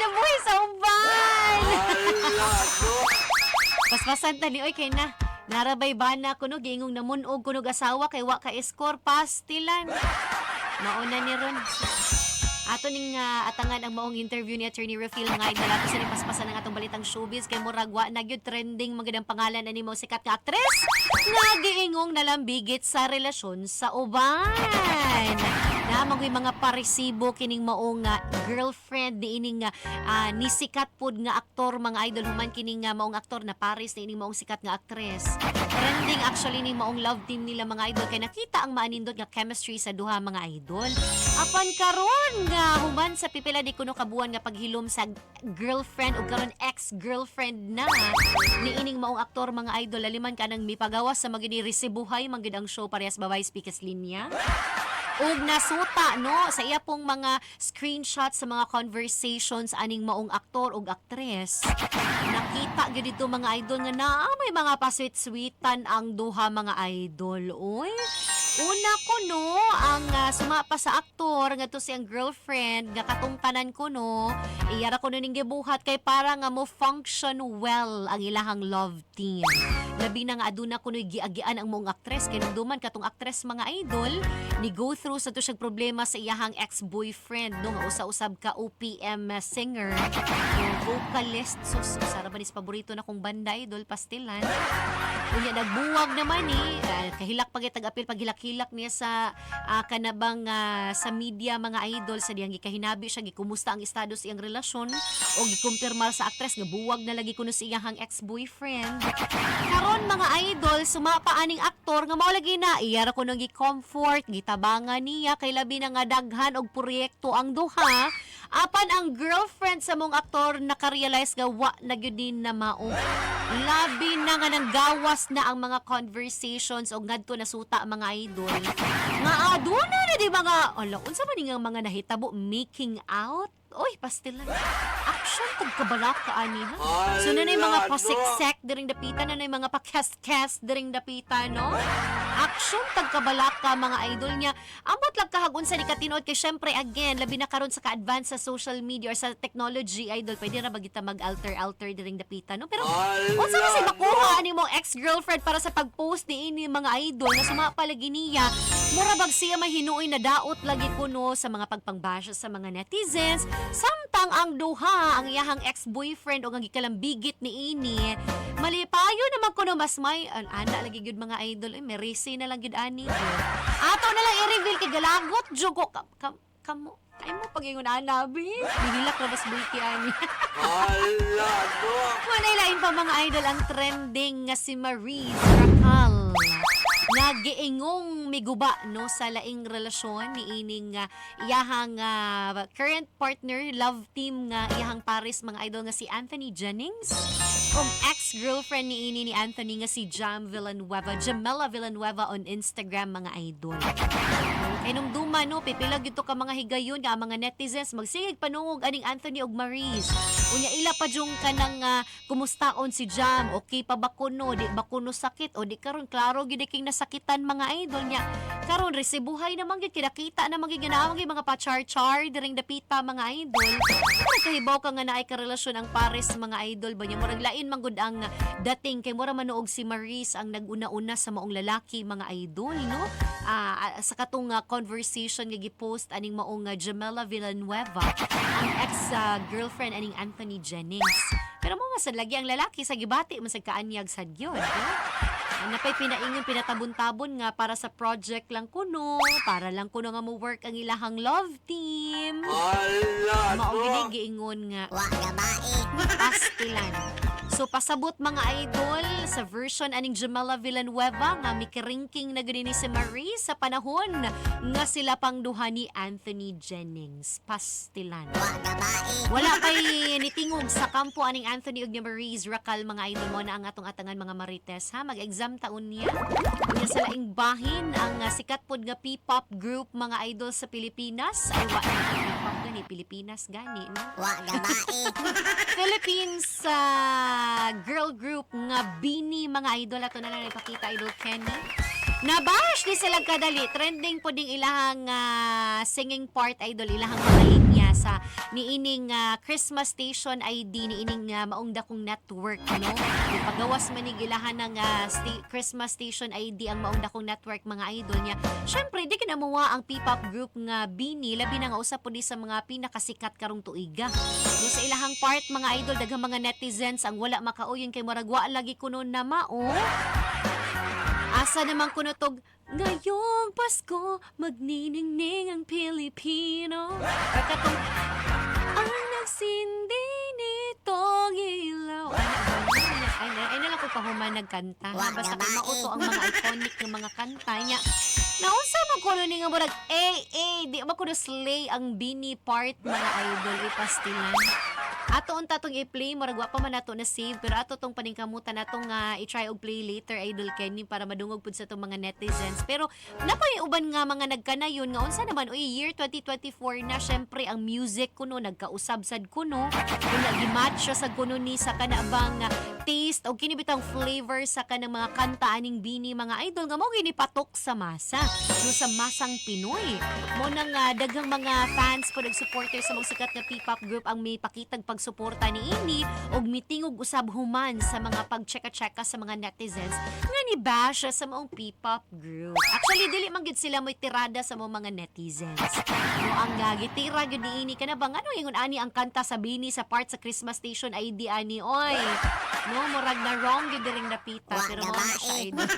kinabuhi sa uban. Ala, no. Paspasan tani oy kay na. Narabay bana kuno giingong namunog kuno asawa kay wa ka score pastilan. Mauna ni ron. Ato ning atangan ang maong interview ni Attorney Rafil nga idol ato sa paspasan ng atong balitang showbiz kay murag wa na gyud trending magandang pangalan ani mo sikat nga actress nga giingong nalambigit sa relasyon sa uban. Naamang mga parisibo kining maong girlfriend ni ining ni sikat pud nga aktor mga idol human kining maong aktor na Paris ni ining maong sikat nga actress. Trending actually ni maong love team nila mga idol kay nakita ang maanindot nga chemistry sa duha mga idol. Apan karon nga human sa pipila di kuno kabuan nga paghilom sa girlfriend ug karon ex-girlfriend na ni ining maong aktor mga idol laliman kanang mipagawas sa magini resibuhay manggid ang show parehas babay speakers linya. Og nasuta no sa iya pong mga screenshots sa mga conversations aning maong aktor ug aktres. Nakita gyud dito mga idol nga naa may mga pasweet-sweetan ang duha mga idol. Oy. Una ko no, ang sumapa sa aktor nga to siyang girlfriend nga katungtanan ko no, iyara ko no ning gibuhat kay para nga mo function well ang ilahang love team. Labi na nga aduna ko no giagian ang mong aktres kay nung duman katong aktres mga idol ni go through sa to siyang problema sa iyahang ex-boyfriend no nga usa-usab ka OPM singer, vocalist so sarabanis paborito na kong banda idol pastilan. Unya nagbuwag naman kahilak pagitag apil paghilak-hilak niya sa kanabang sa media mga idol sa diyang gikahinabi siya gikumusta ang estado sa iyang relasyon o gikumpirmar sa aktres nga buwag na lagi kuno sa iyang ex-boyfriend. Karon mga idol sumapa aning aktor nga mao lagi na iyara ko nang gi-comfort gitabangan niya kay labi na nga daghan og proyekto ang duha apan ang girlfriend sa mong aktor naka-realize nga wa na gyud din na mao. Labi na nga nang gawas na ang mga conversations o ngadto na suta mga idol. Nga aduna na di mga ala unsa man nga mga nahitabo making out? Oy, pastilan. Action tagkabalak ka ani ha. So na mga pasiksek diring dapita na mga pakest-kest diring dapita no. Action tagkabalak ka mga idol niya. Ambot lang kahagon sa nikatinood kay syempre again labi na karon sa ka-advance sa social media or sa technology idol pwede ra bagita mag-alter diring dapita no. Pero unsa man si makuha ani mo ex-girlfriend para sa pag-post ni ini mga idol na sumapa lagi niya. Mura bag siya mahinuoy na daot lagi kuno sa mga pagpangbasya sa mga netizens. Samtang ang duha ang iyahang ex-boyfriend o ang gikalambigit ni ini malipayo naman kuno mas may ana lagi gyud mga idol may resi na lang gyud ani ato na lang i-reveal kay galagot jugo kamo ay mo pagingon anabi bihilak na mas buiki ani Ala, no. wala lain pa mga idol ang trending nga si Maurice Racal nga giingong miguba no sa laing relasyon ni ining iyahang current partner love team nga iyahang Paris mga idol nga si Anthony Jennings ug ex-girlfriend ni ini ni Anthony nga si Jamela Villanueva on Instagram mga idol. Kay nung duma no pipila gyud ka mga higayon nga mga netizens magsigig panungog aning Anthony ug Maurice. Unya ila pa jung kanang kumustaon si Jam okay pa ba kuno di ba kuno sakit o di karon klaro gyud king nasakitan mga idol niya. Karon resibuhay naman gyud kinakita naman gyud ganawa mga pa-char-char diring dapita mga idol. Kahibaw ka nga naay karelasyon ang Paris mga idol ba niya murag lain man gud ang dating kay mura manuog si Maurice ang naguna-una sa maong lalaki mga idol no. Sa katong conversation nga gipost aning maong Jamela Villanueva ang ex-girlfriend aning Anthony Jennings. Pero mo masad lagi ang lalaki sa gibati man sa kaanyag sad gyud. Napay pinaingon pinatabon-tabon nga para sa project lang kuno, para lang kuno nga mo work ang ilahang love team. Ala, Mao no. gini giingon nga wa gabae pastilan. So pasabot mga idol sa version aning Jamela Villanueva nga mikiringking na gani ni si Marie sa panahon nga sila pang duha ni Anthony Jennings. Pastilan. Wala kay nitingog sa kampo aning Anthony ug ni Marie Racal mga idol mo na ang atong atangan mga Marites ha mag-exam taon niya. Unya sa laing bahin ang sikat pod nga P-pop group mga idol sa Pilipinas ay wa na P-pop gani Pilipinas gani no. Wa gabae. Philippines girl group nga Bini mga idol ato na lang ipakita idol Kenny Nabash di sila kadali. Trending po ding ilahang singing part idol, ilahang mga linya sa niining Christmas Station ID niining maong dakong network, no? Pagawas man ning ilahan ng Christmas Station ID ang maong dakong network mga idol niya. Syempre di kinamuwa ang P-pop group nga Bini, labi na nga usap po di sa mga pinakasikat karong tuiga. No, sa ilahang part mga idol, daghang mga netizens ang wala makauyon kay muragwa lagi kuno na mao. Asa naman kuno tog ngayong Pasko magniningning ang Pilipino. Katong ang nagsindi nitong ilaw. Ay na lang ko pahuman nagkanta. Basta kay mauto ang mga iconic ng mga kanta niya. Naunsa man kuno ni nga murag di ba kuno slay ang Bini part mga idol ipastilan. Ato unta tong i-play murag wa pa man nato na save pero ato tong paningkamutan natong i-try og play later idol Kenny para madungog pud sa tong mga netizens. Pero napay uban nga mga nagkanayon nga unsa naman year 2024 na syempre ang music kuno nagkausab sad kuno. Kung nagi-match siya sa kuno ni sa kanabang taste o kinibitang flavor sa kanang mga kanta aning Bini mga idol nga mao gini patok sa masa no sa masang Pinoy. Mo nang daghang mga fans po nag-supporter sa mga sikat nga P-pop group ang may pakitag pagsuporta ni ini og mitingog usab human sa mga pagcheka-cheka sa mga netizens nga ni bash sa maong P-pop group. Actually dili man gid sila mo'y tirada sa mga netizens. No ang gitira gyud ni ini kana bang ano ingon ani ang kanta sa Bini sa part sa Christmas Station ID ani oy. No murag na wrong gyud diring napita pero mo na siya idol.